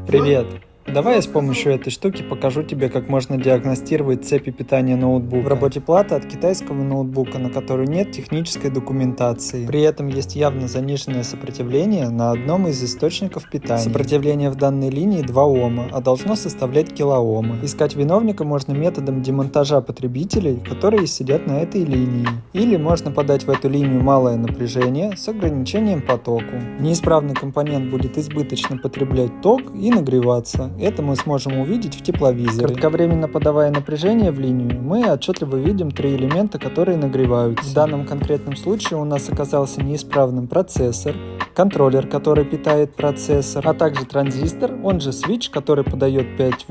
Привет! Давай я с помощью этой штуки покажу тебе, как можно диагностировать цепи питания ноутбука. В работе платы от китайского ноутбука, на который нет технической документации. При этом есть явно заниженное сопротивление на одном из источников питания. Сопротивление в данной линии 2 Ома, а должно составлять килоомы. Искать виновника можно методом демонтажа потребителей, которые сидят на этой линии. Или можно подать в эту линию малое напряжение с ограничением потоку. Неисправный компонент будет избыточно потреблять ток и нагреваться. Это мы сможем увидеть в тепловизоре. Кратковременно подавая напряжение в линию, мы отчетливо видим 3 элемента, которые нагреваются. В данном конкретном случае у нас оказался неисправным процессор, контроллер, который питает процессор, а также транзистор, он же свитч, который подает 5